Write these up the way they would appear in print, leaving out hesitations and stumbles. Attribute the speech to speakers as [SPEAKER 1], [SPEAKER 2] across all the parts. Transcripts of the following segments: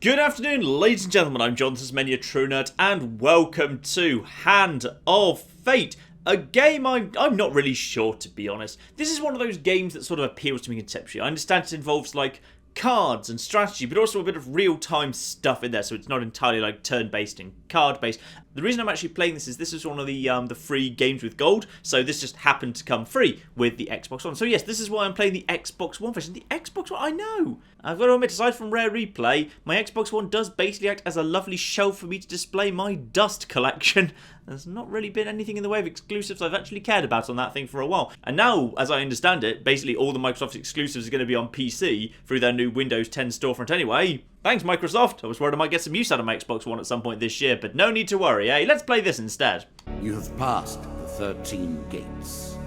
[SPEAKER 1] Good afternoon, ladies and gentlemen. I'm John, this is Many a True Nerd, and welcome to Hand of Fate. A game I'm not really sure, to be honest. This is one of those games that sort of appeals to me conceptually. I understand it involves, like, cards and strategy, but also a bit of real-time stuff in there, so it's not entirely, like, turn-based and card-based. The reason I'm actually playing this is one of the free games with gold, so this just happened to come free with the Xbox One. So yes, this is why I'm playing the Xbox One version. The Xbox One, I know! I've got to admit, aside from Rare Replay, my Xbox One does basically act as a lovely shelf for me to display my dust collection. There's not really been anything in the way of exclusives I've actually cared about on that thing for a while. And now, as I understand it, basically all the Microsoft exclusives are going to be on PC through their new Windows 10 storefront anyway. Thanks, Microsoft. I was worried I might get some use out of my Xbox One at some point this year, but no need to worry, eh? Let's play this instead.
[SPEAKER 2] You have passed the 13 gates.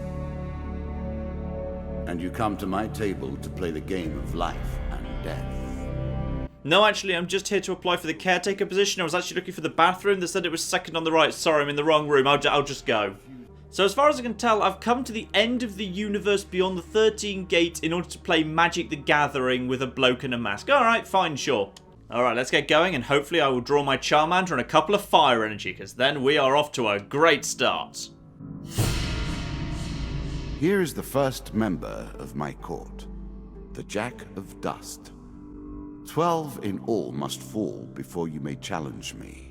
[SPEAKER 2] And you come to my table to play the game of life and death.
[SPEAKER 1] No, actually, I'm just here to apply for the caretaker position. I was actually looking for the bathroom. They said it was second on the right. Sorry, I'm in the wrong room. I'll just go. So as far as I can tell, I've come to the end of the universe beyond the 13 gates in order to play Magic the Gathering with a bloke in a mask. Alright, fine, sure. Alright, let's get going, and hopefully I will draw my Charmander and a couple of fire energy, because then we are off to a great start.
[SPEAKER 2] Here is the first member of my court, the Jack of Dust. 12 in all must fall before you may challenge me.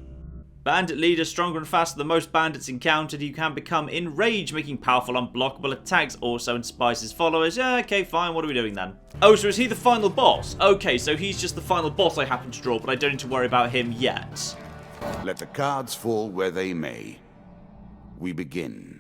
[SPEAKER 1] Bandit leader, stronger and faster than most bandits encountered. You can become enraged, making powerful unblockable attacks. Also inspires his followers. Yeah, okay, fine. What are we doing then? Oh, so is he the final boss? Okay, so he's just the final boss I happen to draw, but I don't need to worry about him yet.
[SPEAKER 2] Let the cards fall where they may. We begin.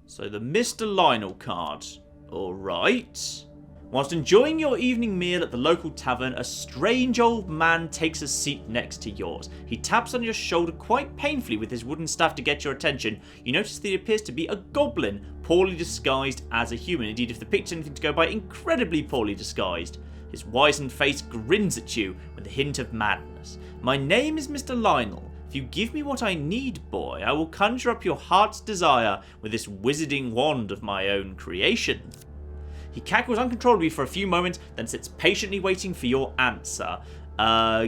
[SPEAKER 1] So the Mr. Lionel card. Alright. Whilst enjoying your evening meal at the local tavern, a strange old man takes a seat next to yours. He taps on your shoulder quite painfully with his wooden staff to get your attention. You notice that he appears to be a goblin, poorly disguised as a human. Indeed, if the picture's anything to go by, incredibly poorly disguised. His wizened face grins at you with a hint of madness. My name is Mr. Lionel. If you give me what I need, boy, I will conjure up your heart's desire with this wizarding wand of my own creation. He cackles uncontrollably for a few moments, then sits patiently waiting for your answer.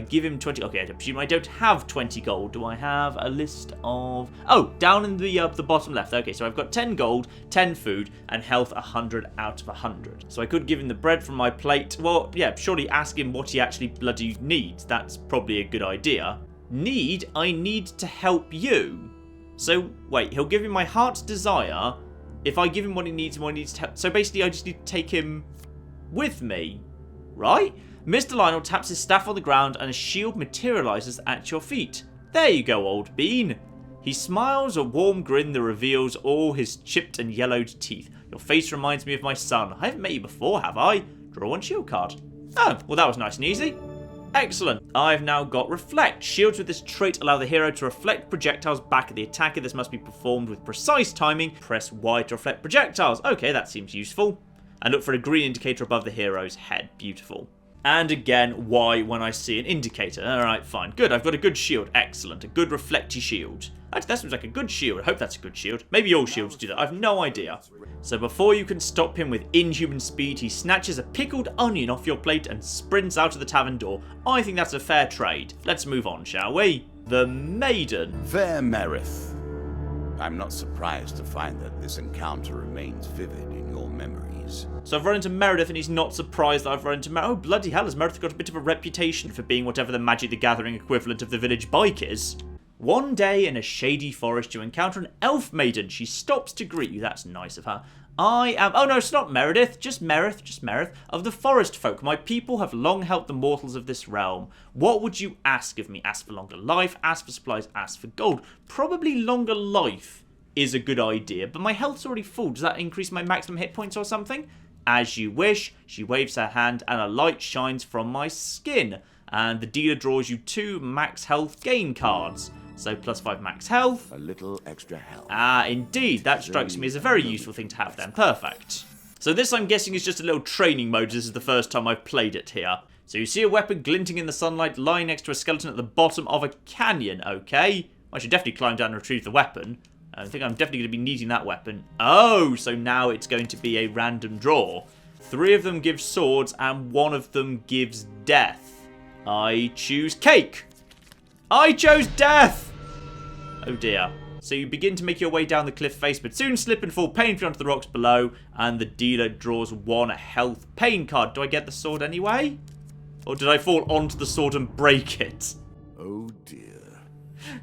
[SPEAKER 1] Give him 20... Okay, I presume I don't have 20 gold. Do I have a list of... Oh, down in the bottom left. Okay, so I've got 10 gold, 10 food, and health 100 out of 100. So I could give him the bread from my plate. Well, yeah, surely ask him what he actually bloody needs. That's probably a good idea. I need to help you. So, wait, he'll give me my heart's desire... If I give him what he needs and what he needs to help. So basically I just need to take him with me. Right? Mr. Lionel taps his staff on the ground and a shield materializes at your feet. There you go, old bean. He smiles a warm grin that reveals all his chipped and yellowed teeth. Your face reminds me of my son. I haven't met you before, have I? Draw one shield card. Oh, well that was nice and easy. Excellent. I've now got Reflect. Shields with this trait allow the hero to reflect projectiles back at the attacker. This must be performed with precise timing. Press Y to reflect projectiles. Okay, that seems useful. And look for a green indicator above the hero's head. Beautiful. And again, Y when I see an indicator. Alright, fine. Good, I've got a good shield. Excellent. A good reflecty shield. Actually, that seems like a good shield. I hope that's a good shield. Maybe all shields do that. I've no idea. So before you can stop him with inhuman speed, he snatches a pickled onion off your plate and sprints out of the tavern door. I think that's a fair trade. Let's move on, shall we? The Maiden.
[SPEAKER 2] Fair Merith. I'm not surprised to find that this encounter remains vivid in your memories.
[SPEAKER 1] So I've run into Meredith and he's not surprised that I've run into Meredith. Oh, bloody hell, has Meredith got a bit of a reputation for being whatever the Magic the Gathering equivalent of the village bike is? One day in a shady forest you encounter an elf maiden. She stops to greet you. That's nice of her. I am... Oh no, it's not Meredith. Just Merith. Of the forest folk, my people have long helped the mortals of this realm. What would you ask of me? Ask for longer life, ask for supplies, ask for gold. Probably longer life is a good idea, but my health's already full. Does that increase my maximum hit points or something? As you wish. She waves her hand and a light shines from my skin. And the dealer draws you 2 max health gain cards. So +5 max health.
[SPEAKER 2] A little extra health.
[SPEAKER 1] Ah, indeed. That strikes me as a very useful thing to have then. Perfect. So this, I'm guessing, is just a little training mode. This is the first time I've played it here. So you see a weapon glinting in the sunlight lying next to a skeleton at the bottom of a canyon. Okay. I should definitely climb down and retrieve the weapon. I think I'm definitely going to be needing that weapon. Oh, so now it's going to be a random draw. 3 of them give swords and 1 of them gives death. I choose cake. I chose death. Oh dear. So you begin to make your way down the cliff face, but soon slip and fall painfully onto the rocks below, and the dealer draws 1 health pain card. Do I get the sword anyway? Or did I fall onto the sword and break it?
[SPEAKER 2] Oh dear.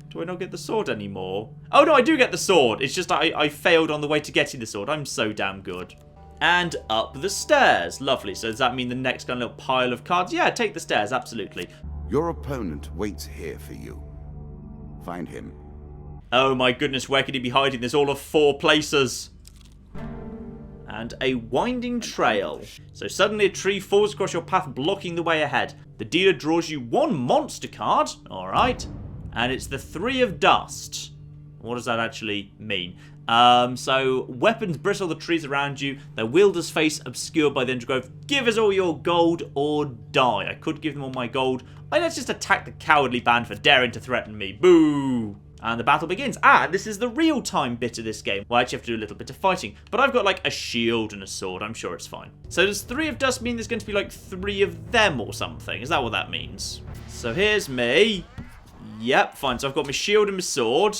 [SPEAKER 1] Do I not get the sword anymore? Oh no, I do get the sword. It's just I failed on the way to getting the sword. I'm so damn good. And up the stairs. Lovely. So does that mean the next kind of little pile of cards? Yeah, take the stairs, absolutely.
[SPEAKER 2] Your opponent waits here for you. Find him.
[SPEAKER 1] Oh my goodness, where could he be hiding? There's all of 4 places. And a winding trail. So suddenly a tree falls across your path, blocking the way ahead. The dealer draws you 1 monster card. Alright. And it's the 3 of dust. What does that actually mean? So weapons bristle the trees around you. Their wielder's face obscured by the undergrowth. Give us all your gold or die. I could give them all my gold. Let's just attack the cowardly band for daring to threaten me. Boo! And the battle begins. This is the real-time bit of this game. Well, I actually have to do a little bit of fighting. But I've got, like, a shield and a sword. I'm sure it's fine. So does 3 of dust mean there's going to be, like, 3 of them or something? Is that what that means? So here's me. Yep, fine. So I've got my shield and my sword.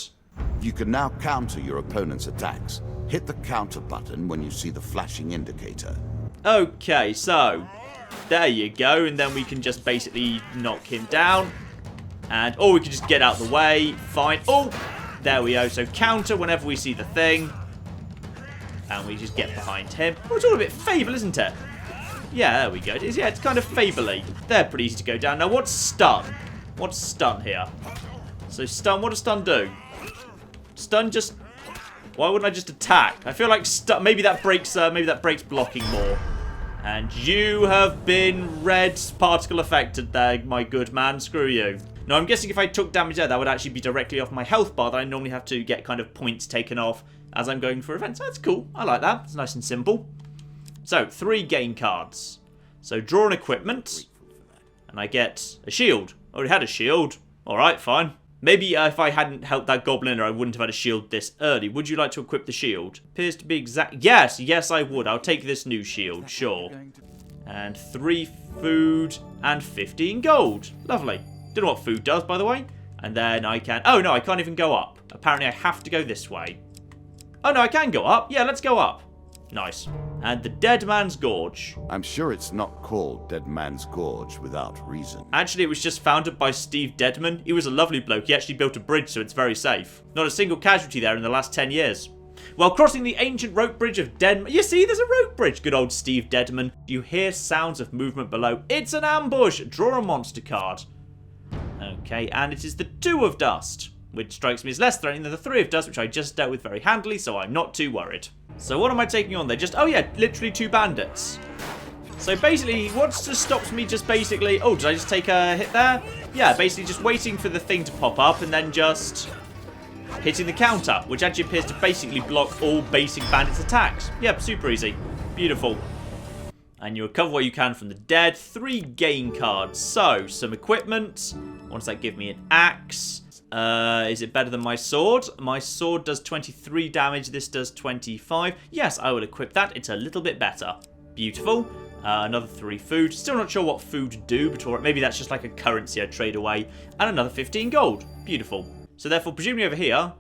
[SPEAKER 2] You can now counter your opponent's attacks. Hit the counter button when you see the flashing indicator.
[SPEAKER 1] Okay, so there you go. And then we can just basically knock him down. And, we can just get out of the way. Fine. Oh, there we go. So counter whenever we see the thing. And we just get behind him. Oh, it's all a bit Fable, isn't it? Yeah, there we go. It's kind of Fable-y. They're pretty easy to go down. Now, what's stun? What's stun here? So stun, what does stun do? Stun just... Why wouldn't I just attack? I feel like stun... Maybe that breaks blocking more. And you have been red particle affected there, my good man. Screw you. Now, I'm guessing if I took damage there, that would actually be directly off my health bar that I normally have to get kind of points taken off as I'm going for events. That's cool. I like that. It's nice and simple. So, 3 gain cards. So, draw an equipment. And I get a shield. I already had a shield. Alright, fine. Maybe if I hadn't helped that goblin, I wouldn't have had a shield this early. Would you like to equip the shield? Appears to be exact... Yes, I would. I'll take this new shield, sure. And 3 food and 15 gold. Lovely. Don't know what food does, by the way. And then I can... Oh, no, I can't even go up. Apparently, I have to go this way. Oh, no, I can go up. Yeah, let's go up. Nice. And the Dead Man's Gorge.
[SPEAKER 2] I'm sure it's not called Dead Man's Gorge without reason.
[SPEAKER 1] Actually, it was just founded by Steve Deadman. He was a lovely bloke. He actually built a bridge, so it's very safe. Not a single casualty there in the last 10 years. While crossing the ancient rope bridge of Deadman... You see, there's a rope bridge. Good old Steve Deadman. You hear sounds of movement below. It's an ambush. Draw a monster card. Okay, and it is the 2 of dust, which strikes me as less threatening than the 3 of dust, which I just dealt with very handily, so I'm not too worried. So what am I taking on there? Just, oh yeah, literally 2 bandits. So basically, what just stops me just basically... Oh, did I just take a hit there? Yeah, basically just waiting for the thing to pop up and then just hitting the counter, which actually appears to basically block all basic bandits' attacks. Yep, super easy. Beautiful. And you recover what you can from the dead. 3 gain cards. So, some equipment. What does that give me? An axe. Is it better than my sword? My sword does 23 damage. This does 25. Yes, I will equip that. It's a little bit better. Beautiful. Another 3 food. Still not sure what food do, but maybe that's just like a currency I trade away. And another 15 gold. Beautiful. So therefore, presumably over here,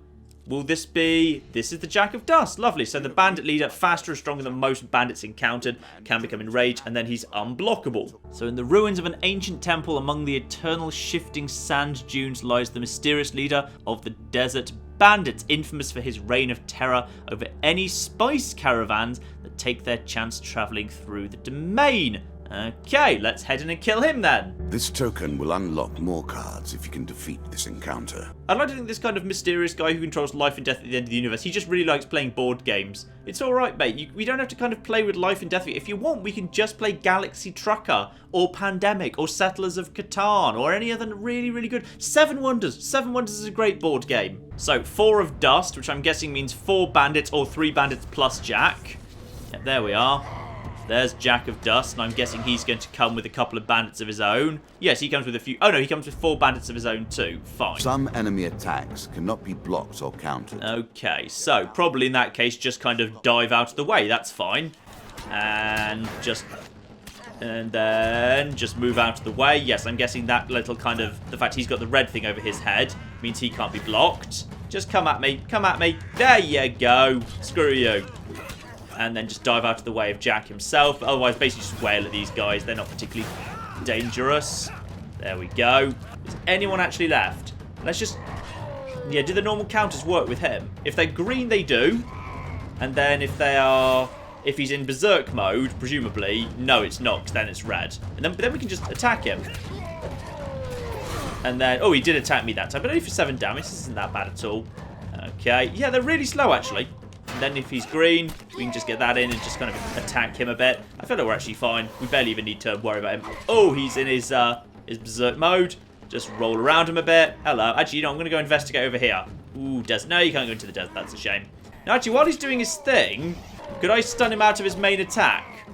[SPEAKER 1] will this be... This is the Jack of Dust. Lovely. So the bandit leader, faster and stronger than most bandits encountered, can become enraged, and then he's unblockable. So in the ruins of an ancient temple among the eternal shifting sand dunes lies the mysterious leader of the desert bandits, infamous for his reign of terror over any spice caravans that take their chance travelling through the domain. Okay, let's head in and kill him then.
[SPEAKER 2] This token will unlock more cards if you can defeat this encounter.
[SPEAKER 1] I'd like to think this kind of mysterious guy who controls life and death at the end of the universe, he just really likes playing board games. It's alright, mate. We don't have to kind of play with life and death. If you want, we can just play Galaxy Trucker, or Pandemic, or Settlers of Catan, or any other really, really good... Seven Wonders. Seven Wonders is a great board game. So, 4 of Dust, which I'm guessing means 4 bandits, or 3 bandits plus Jack. Yeah, there we are. There's Jack of Dust, and I'm guessing he's going to come with a couple of bandits of his own. Yes, he comes with a few... Oh, no, he comes with 4 bandits of his own, too. Fine.
[SPEAKER 2] Some enemy attacks cannot be blocked or countered.
[SPEAKER 1] Okay, so probably in that case, just kind of dive out of the way. That's fine. And just And then just move out of the way. Yes, I'm guessing that little kind of... The fact he's got the red thing over his head means he can't be blocked. Just come at me. Come at me. There you go. Screw you. And then just dive out of the way of Jack himself. Otherwise, basically just wail at these guys. They're not particularly dangerous. There we go. Is anyone actually left? Let's just... Yeah, do the normal counters work with him? If they're green, they do. And then if they are... If he's in berserk mode, presumably, no, it's not, because then it's red. And then we can just attack him. And then, oh, he did attack me that time, but only for 7 damage. This isn't that bad at all. Okay, yeah, they're really slow, actually. And then if he's green, we can just get that in and just kind of attack him a bit. I feel like we're actually fine. We barely even need to worry about him. Oh, he's in his berserk mode. Just roll around him a bit. Hello. Actually, you know, I'm going to go investigate over here. Ooh, desert. No, you can't go into the desert. That's a shame. Now, actually, while he's doing his thing... Could I stun him out of his main attack?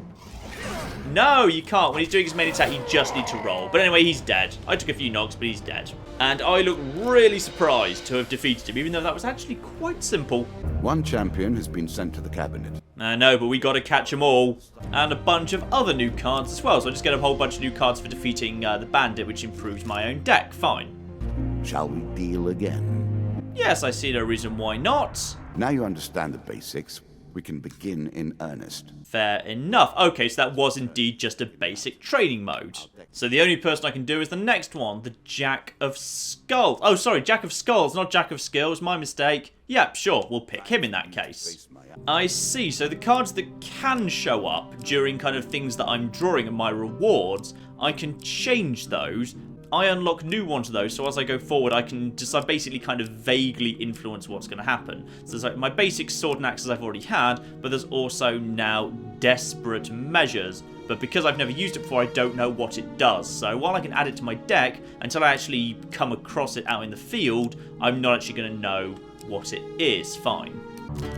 [SPEAKER 1] No, you can't. When he's doing his main attack, you just need to roll. But anyway, he's dead. I took a few knocks, but he's dead. And I look really surprised to have defeated him, even though that was actually quite simple.
[SPEAKER 2] One champion has been sent to the cabinet.
[SPEAKER 1] I know, but we got to catch them all. And a bunch of other new cards as well. So I just get a whole bunch of new cards for defeating the bandit, which improves my own deck. Fine.
[SPEAKER 2] Shall we deal again?
[SPEAKER 1] Yes, I see no reason why not.
[SPEAKER 2] Now you understand the basics. We can begin in earnest.
[SPEAKER 1] Fair enough. Okay, so that was indeed just a basic training mode. So the only person I can do is the next one, the Jack of Skulls. Oh, sorry, Jack of Skulls, not Jack of Skills. My mistake. Yep, sure, we'll pick him in that case. I see. So the cards that can show up during kind of things that I'm drawing in my rewards, I can change those. I unlock new ones of those, so as I go forward, I can just basically kind of vaguely influence what's going to happen. So there's like my basic sword and axes I've already had, but there's also now desperate measures. But because I've never used it before, I don't know what it does. So while I can add it to my deck, until I actually come across it out in the field, I'm not actually going to know what it is. Fine.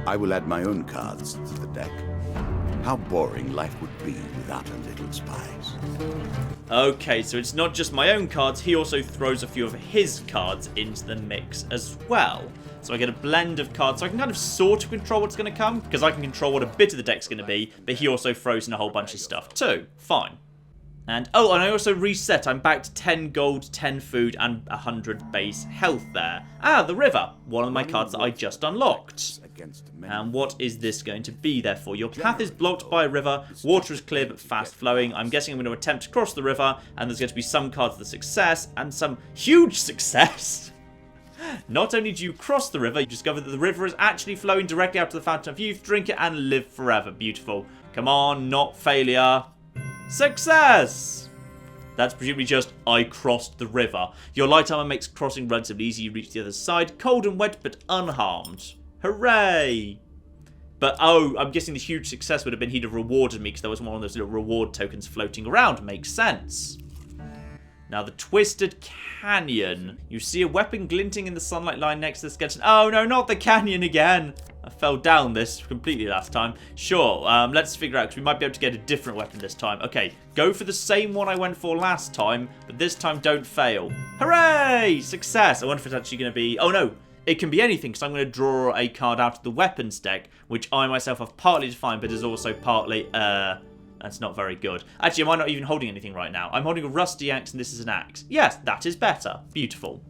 [SPEAKER 2] I will add my own cards to the deck. How boring life would be without a little spice.
[SPEAKER 1] Okay, so it's not just my own cards, he also throws a few of his cards into the mix as well. So I get a blend of cards, so I can kind of sort of control what's going to come, because I can control what a bit of the deck's going to be, but he also throws in a whole bunch of stuff too. Fine. And, oh, and I also reset. I'm back to 10 gold, 10 food, and 100 base health there. Ah, the river. One of my cards that I just unlocked. And what is this going to be, therefore? Your path is blocked by a river. Water is clear but fast flowing. I'm guessing I'm going to attempt to cross the river, and there's going to be some cards of success, and some huge success. Not only do you cross the river, you discover that the river is actually flowing directly out to the Fountain of Youth. Drink it and live forever. Beautiful. Come on, not failure. Success! That's presumably just, I crossed the river. Your light armor makes crossing relatively easy. You reach the other side. Cold and wet, but unharmed. Hooray! But, oh, I'm guessing the huge success would have been he'd have rewarded me because there was one of those little reward tokens floating around. Makes sense. Now, the Twisted Canyon. You see a weapon glinting in the sunlight lying next to the skeleton. Oh, no, not the canyon again. I fell down this completely last time. Sure, let's figure out, because we might be able to get a different weapon this time. Okay, go for the same one I went for last time, but this time don't fail. Hooray! Success! I wonder if it's actually going to be... Oh, no. It can be anything, because I'm going to draw a card out of the weapons deck, which I myself have partly defined, but is also partly... That's not very good. Actually, am I not even holding anything right now? I'm holding a rusty axe, and this is an axe. Yes, that is better. Beautiful.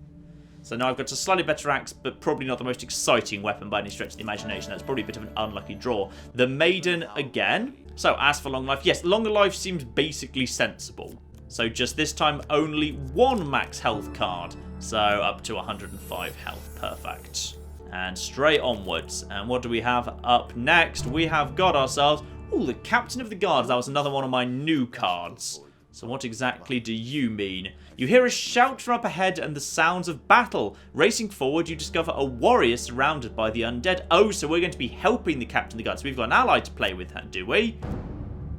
[SPEAKER 1] So now I've got a slightly better axe, but probably not the most exciting weapon by any stretch of the imagination. That's probably a bit of an unlucky draw. The Maiden again. So, as for long life, yes, longer life seems basically sensible. So just this time, only one max health card. So up to 105 health. Perfect. And straight onwards. And what do we have up next? We have got ourselves... Ooh, the Captain of the Guards. That was another one of my new cards. So what exactly do you mean? You hear a shout from up ahead and the sounds of battle. Racing forward, you discover a warrior surrounded by the undead. Oh, so we're going to be helping the Captain of the Guards. We've got an ally to play with, do we?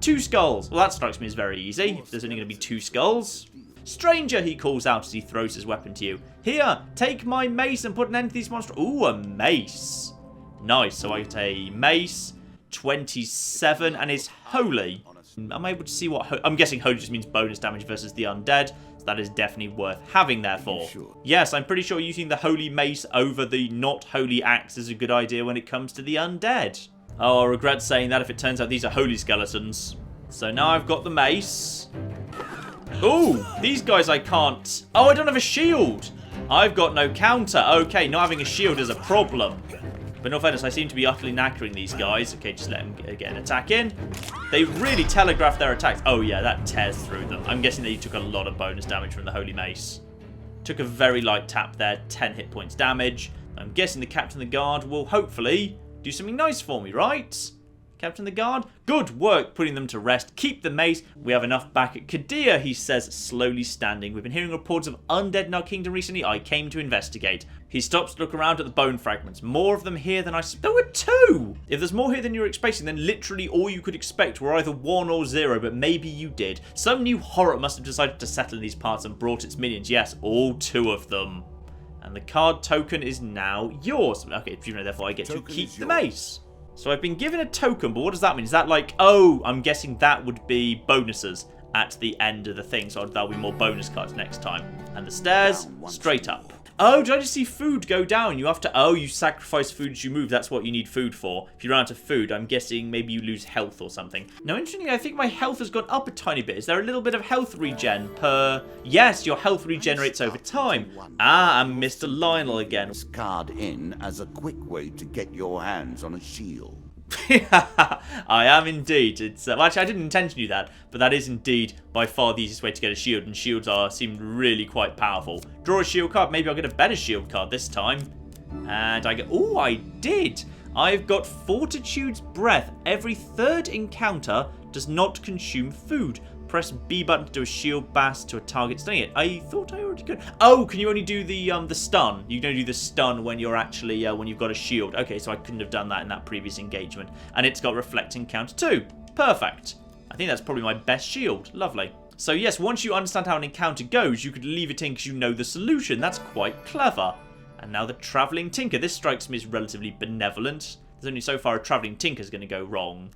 [SPEAKER 1] 2 skulls. Well, that strikes me as very easy. If there's only going to be 2 skulls. Stranger, he calls out as he throws his weapon to you. Here, take my mace and put an end to these monsters. Ooh, a mace. Nice. So I get a mace. 27, and it's holy. I'm able to see what... I'm guessing holy just means bonus damage versus the undead, so that is definitely worth having, therefore. Sure? Yes, I'm pretty sure using the holy mace over the not holy axe is a good idea when it comes to the undead. Oh, I regret saying that if it turns out these are holy skeletons. So now I've got the mace. Ooh, these guys I can't... Oh, I don't have a shield. I've got no counter. Okay, not having a shield is a problem. But no fairness, I seem to be utterly knackering these guys. Okay, just let them get an attack in. They really telegraph their attacks. Oh yeah, that tears through them. I'm guessing they took a lot of bonus damage from the Holy Mace. Took a very light tap there, 10 hit points damage. I'm guessing the Captain of the Guard will hopefully do something nice for me, right? Captain of the Guard? Good work putting them to rest. Keep the mace. We have enough back at Kadir, he says, slowly standing. We've been hearing reports of undead in our kingdom recently. I came to investigate. He stops to look around at the bone fragments. More of them here than I... There were 2! If there's more here than you were expecting, then literally all you could expect were either 1 or 0, but maybe you did. Some new horror must have decided to settle in these parts and brought its minions. Yes, all 2 of them. And the card token is now yours. Okay, therefore I get to keep the mace. So I've been given a token, but what does that mean? Is that like, oh, I'm guessing that would be bonuses at the end of the thing, so there'll be more bonus cards next time. And the stairs, straight up. Oh, did I just see food go down? You have to, oh, you sacrifice food as you move. That's what you need food for. If you run out of food, I'm guessing maybe you lose health or something. Now, interestingly, I think my health has gone up a tiny bit. Is there a little bit of health regen per... Yes, your health regenerates over time. Ah, and Mr. Lionel again.
[SPEAKER 2] This card in as a quick way to get your hands on a shield.
[SPEAKER 1] I am indeed. It's well, actually, I didn't intend to do that, but that is indeed by far the easiest way to get a shield, and shields seem really quite powerful. Draw a shield card. Maybe I'll get a better shield card this time. And I get... Oh, I did. I've got Fortitude's Breath. Every 3rd encounter does not consume food. Press B button to do a shield blast to a target stunning it. I thought I already could. Oh, can you only do the stun? You can only do the stun when you're actually when you've got a shield. Okay, so I couldn't have done that in that previous engagement. And it's got reflecting counter too. Perfect. I think that's probably my best shield. Lovely. So yes, once you understand how an encounter goes, you could leave it in because you know the solution. That's quite clever. And now the Travelling Tinker. This strikes me as relatively benevolent. There's only so far a Travelling Tinker is going to go wrong.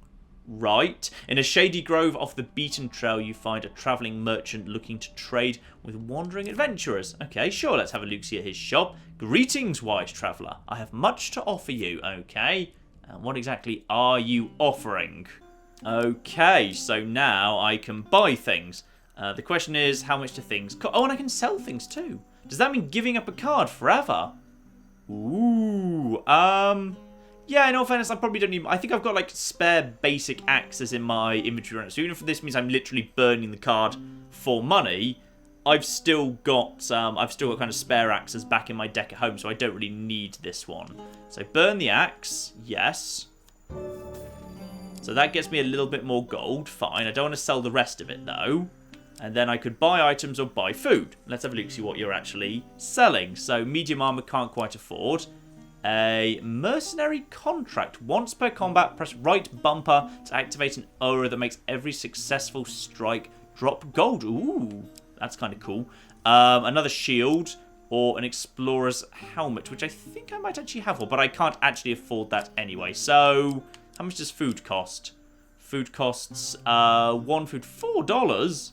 [SPEAKER 1] Right. In a shady grove off the beaten trail, you find a travelling merchant looking to trade with wandering adventurers. Okay, sure, let's have a look-see at his shop. Greetings, wise traveller. I have much to offer you, okay? And what exactly are you offering? Okay, so now I can buy things. The question is, how much do things cost? Oh, and I can sell things too. Does that mean giving up a card forever? Ooh, yeah, in all fairness, I probably don't need... I think I've got, like, spare basic axes in my inventory right. So even if this means I'm literally burning the card for money, I've still got kind of spare axes back in my deck at home, so I don't really need this one. So burn the axe, yes. So that gets me a little bit more gold, fine. I don't want to sell the rest of it, though. And then I could buy items or buy food. Let's have a look, see what you're actually selling. So medium armor can't quite afford. A mercenary contract. Once per combat, press right bumper to activate an aura that makes every successful strike drop gold. Ooh, that's kind of cool. Another shield or an explorer's helmet, which I think I might actually have one, but I can't actually afford that anyway. So, how much does food cost? Food costs, one food, $4.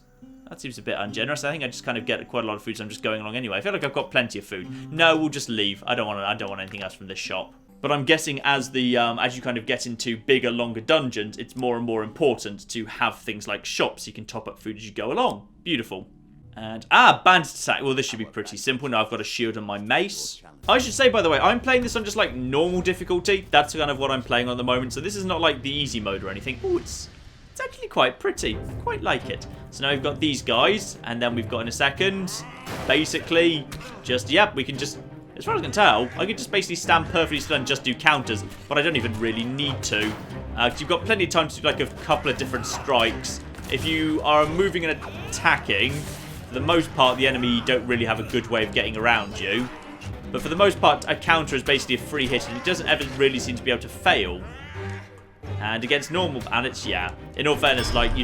[SPEAKER 1] That seems a bit ungenerous. I think I just kind of get quite a lot of food, so I'm just going along anyway. I feel like I've got plenty of food. No, we'll just leave. I don't want anything else from this shop. But I'm guessing as you kind of get into bigger, longer dungeons, it's more and more important to have things like shops so you can top up food as you go along. Beautiful. And, bandit attack. Well, this should be pretty simple. Now I've got a shield and my mace. I should say, by the way, I'm playing this on just, like, normal difficulty. That's kind of what I'm playing on at the moment. So this is not, like, the easy mode or anything. Ooh, it's actually quite pretty. I quite like it. So now we've got these guys, and then we've got in a second, basically, just, yep, we can just, as far as I can tell, I could just basically stand perfectly still and just do counters, but I don't even really need to, because you've got plenty of time to do like a couple of different strikes. If you are moving and attacking, for the most part, the enemy don't really have a good way of getting around you. But for the most part, a counter is basically a free hit, and it doesn't ever really seem to be able to fail. And against normal bandits, yeah. In all fairness, like, you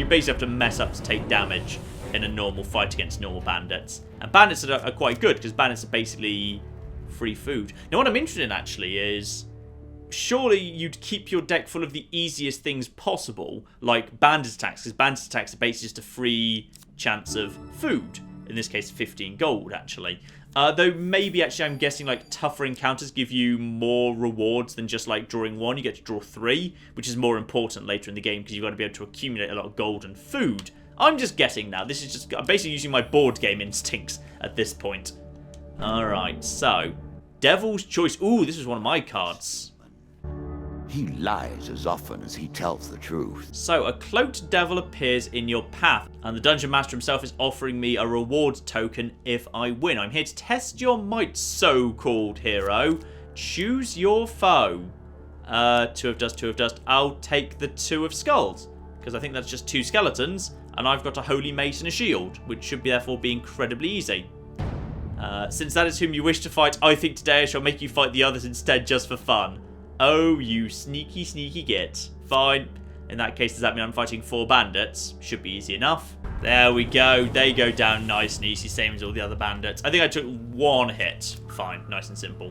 [SPEAKER 1] basically have to mess up to take damage in a normal fight against normal bandits. And bandits are quite good, because bandits are basically free food. Now, what I'm interested in, actually, is... Surely you'd keep your deck full of the easiest things possible, like bandit attacks, because bandit attacks are basically just a free chance of food. In this case, 15 gold, actually. Though maybe, actually, I'm guessing, like, tougher encounters give you more rewards than just, like, drawing 1. You get to draw 3, which is more important later in the game because you've got to be able to accumulate a lot of gold and food. I'm just guessing now. This is just... I'm basically using my board game instincts at this point. Alright, so... Devil's Choice. Ooh, this is one of my cards.
[SPEAKER 2] He lies as often as he tells the truth.
[SPEAKER 1] So, a cloaked devil appears in your path, and the Dungeon Master himself is offering me a reward token if I win. I'm here to test your might, so-called hero. Choose your foe. 2 of dust, 2 of dust. I'll take the 2 of skulls, because I think that's just 2 skeletons, and I've got a holy mace and a shield, which should therefore be incredibly easy. Since that is whom you wish to fight, I think today I shall make you fight the others instead just for fun. Oh, you sneaky, sneaky git. Fine. In that case, does that mean I'm fighting 4 bandits? Should be easy enough. There we go. They go down nice and easy, same as all the other bandits. I think I took 1 hit. Fine. Nice and simple.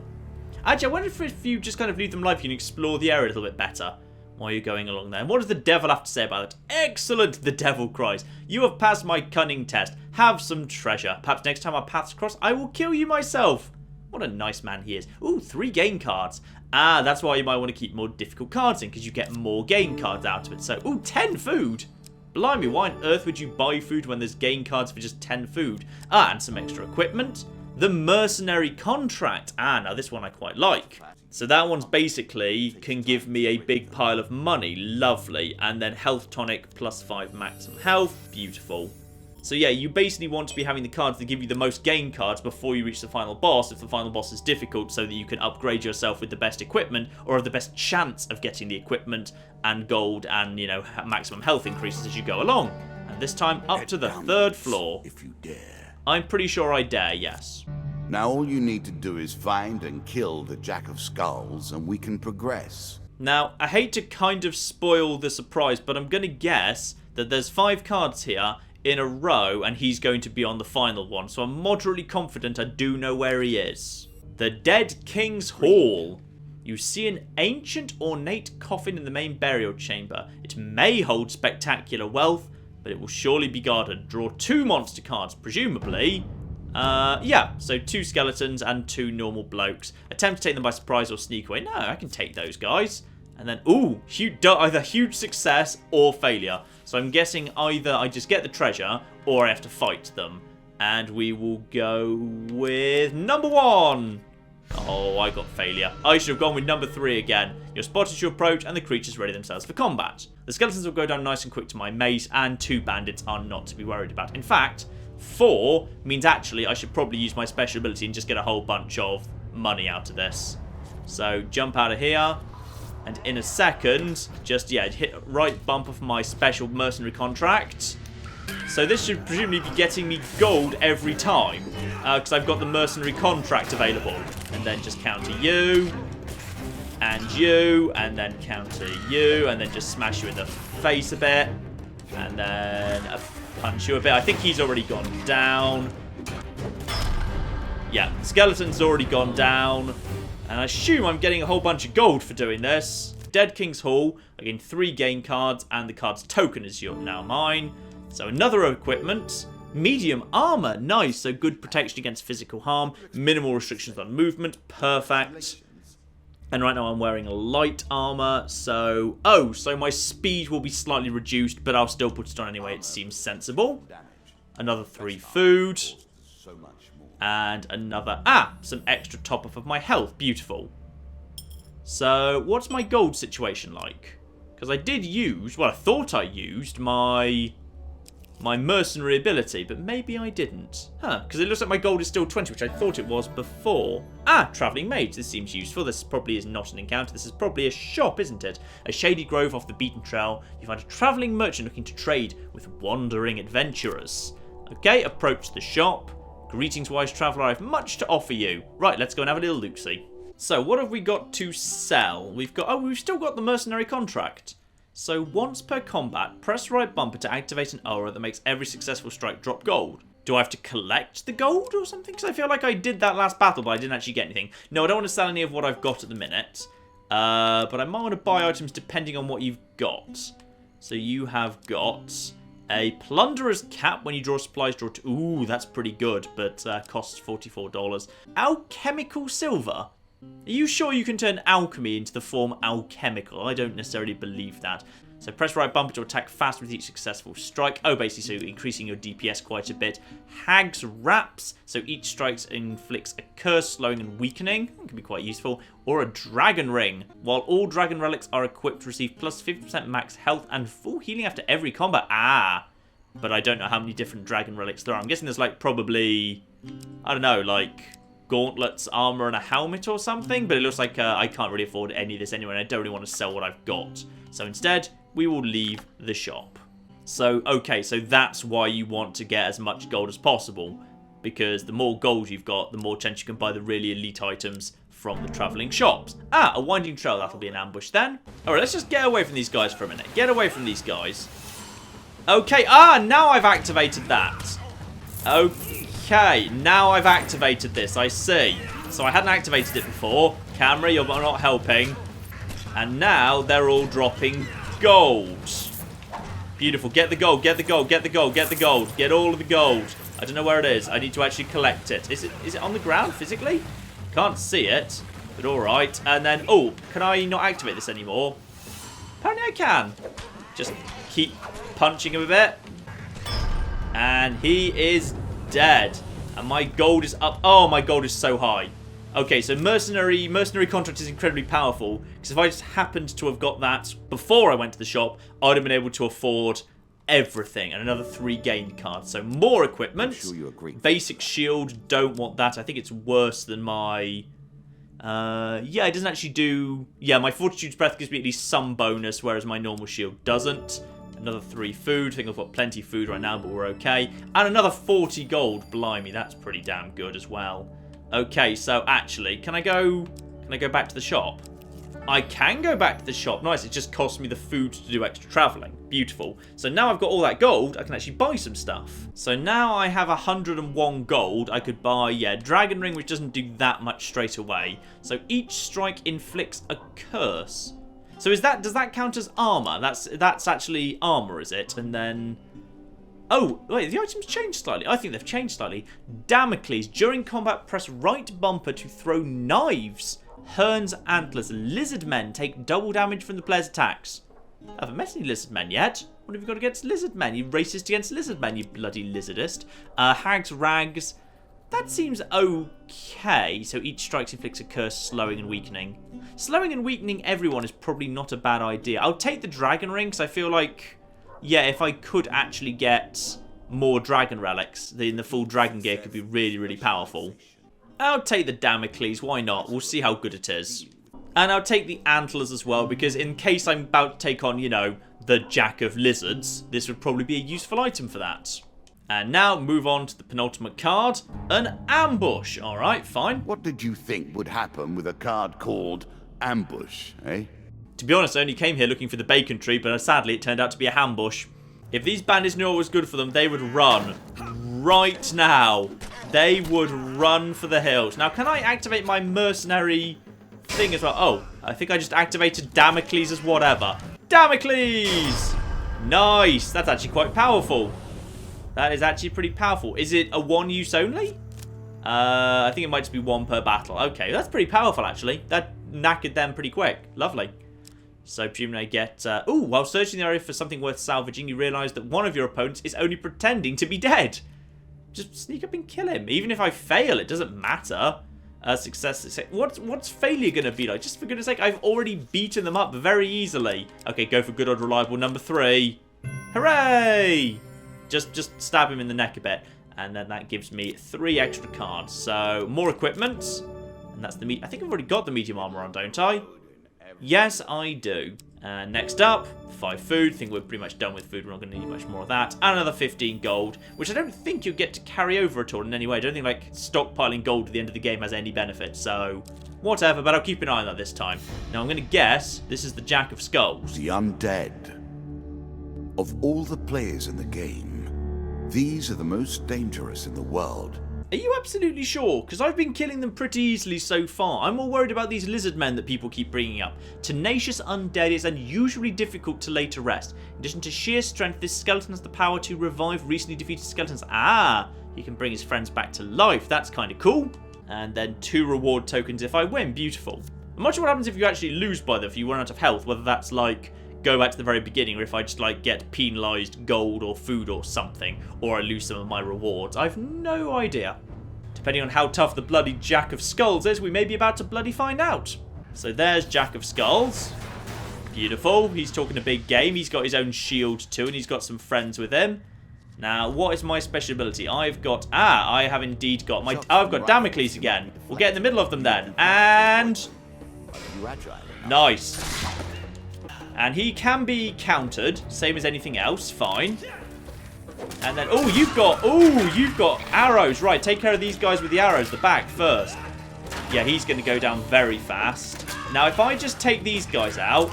[SPEAKER 1] Actually, I wonder if you just kind of leave them alive, you can explore the area a little bit better while you're going along there. And what does the devil have to say about it? Excellent, the devil cries. You have passed my cunning test. Have some treasure. Perhaps next time our paths cross, I will kill you myself. What a nice man he is. Ooh, 3 game cards. Ah, that's why you might want to keep more difficult cards in, because you get more game cards out of it. So, ooh, 10 food. Blimey, why on earth would you buy food when there's game cards for just 10 food? Ah, and some extra equipment. The Mercenary Contract. Ah, now this one I quite like. So that one's basically can give me a big pile of money. Lovely. And then health tonic plus 5 maximum health. Beautiful. So yeah, you basically want to be having the cards that give you the most game cards before you reach the final boss, if the final boss is difficult, so that you can upgrade yourself with the best equipment, or have the best chance of getting the equipment and gold and, you know, maximum health increases as you go along. And this time up to the 3rd floor.
[SPEAKER 2] If you dare.
[SPEAKER 1] I'm pretty sure I dare, yes.
[SPEAKER 2] Now all you need to do is find and kill the Jack of Skulls, and we can progress.
[SPEAKER 1] Now, I hate to kind of spoil the surprise, but I'm going to guess that there's 5 cards here in a row, and he's going to be on the final one. So I'm moderately confident I do know where he is. The Dead King's Hall. You see an ancient, ornate coffin in the main burial chamber. It may hold spectacular wealth, but it will surely be guarded. Draw 2 monster cards, presumably. Yeah, so 2 skeletons and 2 normal blokes. Attempt to take them by surprise or sneak away. No, I can take those guys. And then, ooh, either huge success or failure. So I'm guessing either I just get the treasure or I have to fight them. And we will go with number 1. Oh, I got failure. I should have gone with number 3 again. You're spotted to approach and the creatures ready themselves for combat. The skeletons will go down nice and quick to my mace, and 2 bandits are not to be worried about. In fact, 4 means actually I should probably use my special ability and just get a whole bunch of money out of this. So jump out of here. And in a second, just, yeah, hit right bump of my special mercenary contract. So this should presumably be getting me gold every time, because I've got the mercenary contract available. And then just counter you, and then counter you, and then just smash you in the face a bit. And then punch you a bit. I think he's already gone down. Yeah, skeleton's already gone down. And I assume I'm getting a whole bunch of gold for doing this. Dead King's Hall. Again, 3 game cards, and the card's token is now mine. So another equipment. Medium armor. Nice. So good protection against physical harm. Minimal restrictions on movement. Perfect. And right now I'm wearing light armor. So, so my speed will be slightly reduced, but I'll still put it on anyway. It seems sensible. Another 3 food. And another, some extra top up of my health. Beautiful. So, what's my gold situation like? Because I did use, well, I thought I used my mercenary ability, but maybe I didn't. Because it looks like my gold is still 20, which I thought it was before. Travelling Mage. This seems useful. This probably is not an encounter. This is probably a shop, isn't it? A shady grove off the beaten trail. You find a travelling merchant looking to trade with wandering adventurers. Okay, approach the shop. Greetings, wise traveller, I have much to offer you. Right, let's go and have a little look-see. So, what have we got to sell? We've still got the mercenary contract. So, once per combat, press right bumper to activate an aura that makes every successful strike drop gold. Do I have to collect the gold or something? Because I feel like I did that last battle, but I didn't actually get anything. No, I don't want to sell any of what I've got at the minute. But I might want to buy items depending on what you've got. So, you have got A Plunderer's Cap when you draw supplies, draw two. Ooh, that's pretty good, but costs $44. Alchemical Silver. Are you sure you can turn alchemy into the form alchemical? I don't necessarily believe that. So press right bumper to attack fast with each successful strike. Oh, basically, so increasing your DPS quite a bit. Hag's Wraps. So each strike inflicts a curse, slowing and weakening. That can be quite useful. Or a Dragon Ring. While all Dragon Relics are equipped, receive plus 50% max health and full healing after every combat. Ah, but I don't know how many different Dragon Relics there are. I'm guessing there's like probably, I don't know, like gauntlets, armor, and a helmet or something. But it looks like I can't really afford any of this anyway, and I don't really want to sell what I've got. So instead, we will leave the shop. So, okay, so that's why you want to get as much gold as possible. Because the more gold you've got, the more chance you can buy the really elite items from the travelling shops. Ah, a winding trail. That'll be an ambush then. Alright, let's just get away from these guys for a minute. Get away from these guys. Okay, now I've activated that. Okay, now I've activated this, I see. So I hadn't activated it before. Camera, you're not helping. And now they're all dropping gold. Beautiful. Get the gold, get the gold, get the gold, get the gold. Get all of the gold. I don't know where it is. I need to actually collect it. Is it on the ground physically? Can't see it, but alright. And then, oh, can I not activate this anymore? Apparently I can. Just keep punching him a bit. And he is dead. And my gold is up. Oh, my gold is so high. Okay, so mercenary contract is incredibly powerful, because if I just happened to have got that before I went to the shop, I'd have been able to afford everything and another 3 gained cards. So more equipment.
[SPEAKER 2] I'm sure you agree.
[SPEAKER 1] Basic shield, don't want that. I think it's worse than my... yeah, it doesn't actually do... Yeah, my Fortitude's Breath gives me at least some bonus, whereas my normal shield doesn't. Another 3 food. I think I've got plenty of food right now, but we're okay. And another 40 gold. Blimey, that's pretty damn good as well. Okay, so actually, can I go back to the shop? I can go back to the shop. Nice, it just costs me the food to do extra travelling. Beautiful. So now I've got all that gold, I can actually buy some stuff. So now I have 101 gold. I could buy, yeah, Dragon Ring, which doesn't do that much straight away. So each strike inflicts a curse. So does that count as armor? That's actually armor, is it? And then... Oh, wait, the items changed slightly. I think they've changed slightly. Damocles. During combat, press right bumper to throw knives. Herns, antlers, lizard men take double damage from the player's attacks. I haven't met any lizard men yet. What have you got against lizard men? You racist against lizard men, you bloody lizardist. Hags, rags. That seems okay. So each strike inflicts a curse, slowing and weakening. Slowing and weakening everyone is probably not a bad idea. I'll take the Dragon Ring, because I feel like... Yeah, if I could actually get more Dragon Relics, then the full Dragon Gear could be really, really powerful. I'll take the Damocles, why not? We'll see how good it is. And I'll take the Antlers as well, because in case I'm about to take on, you know, the Jack of Lizards, this would probably be a useful item for that. And now move on to the penultimate card, an Ambush. Alright, fine.
[SPEAKER 2] What did you think would happen with a card called Ambush, eh?
[SPEAKER 1] To be honest, I only came here looking for the bacon tree, but sadly it turned out to be a ambush. If these bandits knew what was good for them, they would run. Right now. They would run for the hills. Now, can I activate my mercenary thing as well? Oh, I think I just activated Damocles as whatever. Damocles! Nice. That's actually quite powerful. That is actually pretty powerful. Is it a 1 use only? I think it might just be 1 per battle. Okay, that's pretty powerful, actually. That knackered them pretty quick. Lovely. So, presumably I get... ooh, while searching the area for something worth salvaging, you realise that one of your opponents is only pretending to be dead. Just sneak up and kill him. Even if I fail, it doesn't matter. Success. What's failure going to be like? Just for goodness sake, I've already beaten them up very easily. Okay, go for good old reliable number 3. Hooray! Just stab him in the neck a bit. And then that gives me 3 extra cards. So, more equipment. And that's the I think I've already got the medium armor on, don't I? Yes, I do. And next up, 5 food. I think we're pretty much done with food. We're not going to need much more of that. And another 15 gold, which I don't think you get to carry over at all in any way. I don't think, like, stockpiling gold at the end of the game has any benefit. So, whatever. But I'll keep an eye on that this time. Now, I'm going to guess this is the Jack of Skulls.
[SPEAKER 2] The undead. Of all the players in the game, these are the most dangerous in the world.
[SPEAKER 1] Are you absolutely sure? Because I've been killing them pretty easily so far. I'm more worried about these lizard men that people keep bringing up. Tenacious undead is unusually difficult to lay to rest. In addition to sheer strength, this skeleton has the power to revive recently defeated skeletons. Ah, he can bring his friends back to life. That's kind of cool. And then 2 reward tokens if I win. Beautiful. I'm not sure what happens if you actually lose by them, if you run out of health, whether that's like go back to the very beginning, or if I just like get penalised gold or food or something, or I lose some of my rewards. I've no idea. Depending on how tough the bloody Jack of Skulls is, we may be about to bloody find out. So there's Jack of Skulls. Beautiful. He's talking a big game. He's got his own shield too, and he's got some friends with him. Now, what is my special ability? I've got... I have indeed got my... Oh, I've got Damocles again. We'll get in the middle of them then. And... nice. And he can be countered, same as anything else. Fine. And then... oh, you've got arrows. Right, take care of these guys with the arrows. The back first. Yeah, he's going to go down very fast. Now, if I just take these guys out...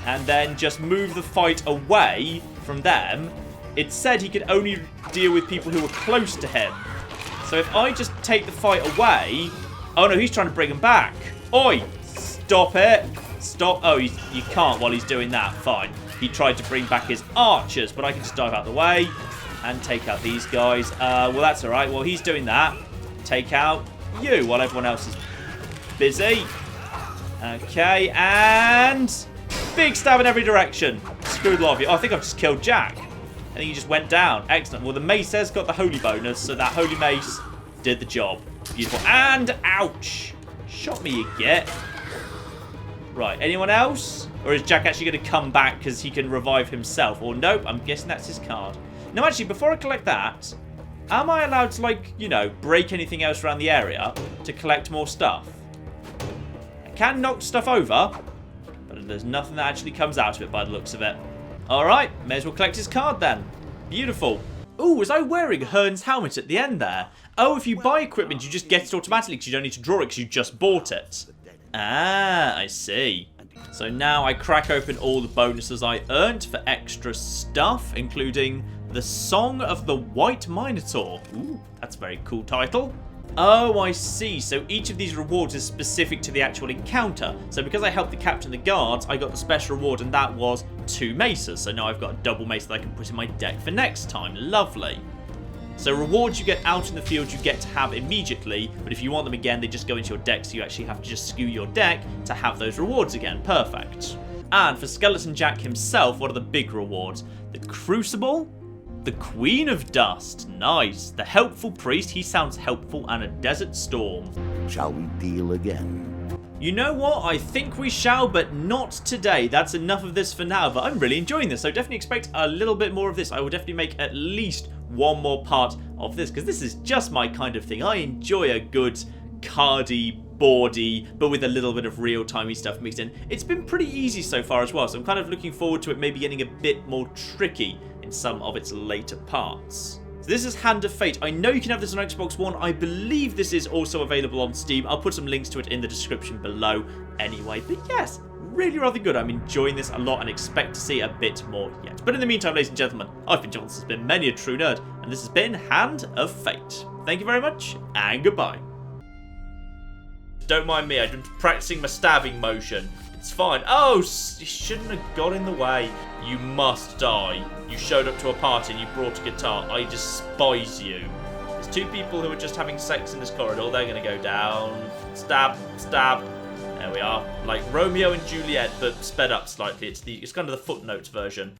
[SPEAKER 1] and then just move the fight away from them, it said he could only deal with people who were close to him. So if I just take the fight away... oh no, he's trying to bring him back. Oi! Stop it. Stop. Oh, you can't while he's doing that. Fine. He tried to bring back his archers, but I can just dive out the way and take out these guys. Well, that's alright. Well, he's doing that. Take out you while everyone else is busy. Okay, and... big stab in every direction. Screwed a lot of you. Oh, I think I've just killed Jack. I think he just went down. Excellent. Well, the mace has got the holy bonus, so that holy mace did the job. Beautiful. And ouch. Shot me, you get. Right, anyone else? Or is Jack actually going to come back because he can revive himself? Or nope, I'm guessing that's his card. No, actually, before I collect that, am I allowed to, like, you know, break anything else around the area to collect more stuff? I can knock stuff over, but there's nothing that actually comes out of it by the looks of it. Alright, may as well collect his card then. Beautiful. Ooh, was I wearing Hearn's helmet at the end there? Oh, if you buy equipment, you just get it automatically because you don't need to draw it because you just bought it. Ah, I see. So now I crack open all the bonuses I earned for extra stuff, including the Song of the White Minotaur. Ooh, that's a very cool title. Oh, I see. So each of these rewards is specific to the actual encounter. So because I helped the captain the guards, I got the special reward, and that was 2 maces. So now I've got a double mace that I can put in my deck for next time. Lovely. So rewards you get out in the field you get to have immediately, but if you want them again, they just go into your deck, so you actually have to just skew your deck to have those rewards again. Perfect. And for Skeleton Jack himself, what are the big rewards? The Crucible? The Queen of Dust. Nice. The Helpful Priest. He sounds helpful. And a Desert Storm.
[SPEAKER 2] Shall we deal again?
[SPEAKER 1] You know what? I think we shall, but not today. That's enough of this for now, but I'm really enjoying this, so definitely expect a little bit more of this. I will definitely make at least one more part of this, because this is just my kind of thing. I enjoy a good cardy, boardy, but with a little bit of real-timey stuff mixed in. It's been pretty easy so far as well, so I'm kind of looking forward to it maybe getting a bit more tricky in some of its later parts. So this is Hand of Fate. I know you can have this on Xbox One. I believe this is also available on Steam. I'll put some links to it in the description below anyway. But yes, really rather good. I'm enjoying this a lot and expect to see a bit more yet. But in the meantime, ladies and gentlemen, I've been John. This has been many a true nerd, and this has been Hand of Fate. Thank you very much, and goodbye. Don't mind me, I've been practicing my stabbing motion. It's fine. Oh, you shouldn't have got in the way. You must die. You showed up to a party and you brought a guitar. I despise you. There's 2 people who are just having sex in this corridor. They're going to go down. Stab, stab. There we are. Like Romeo and Juliet, but sped up slightly. It's kind of the footnotes version.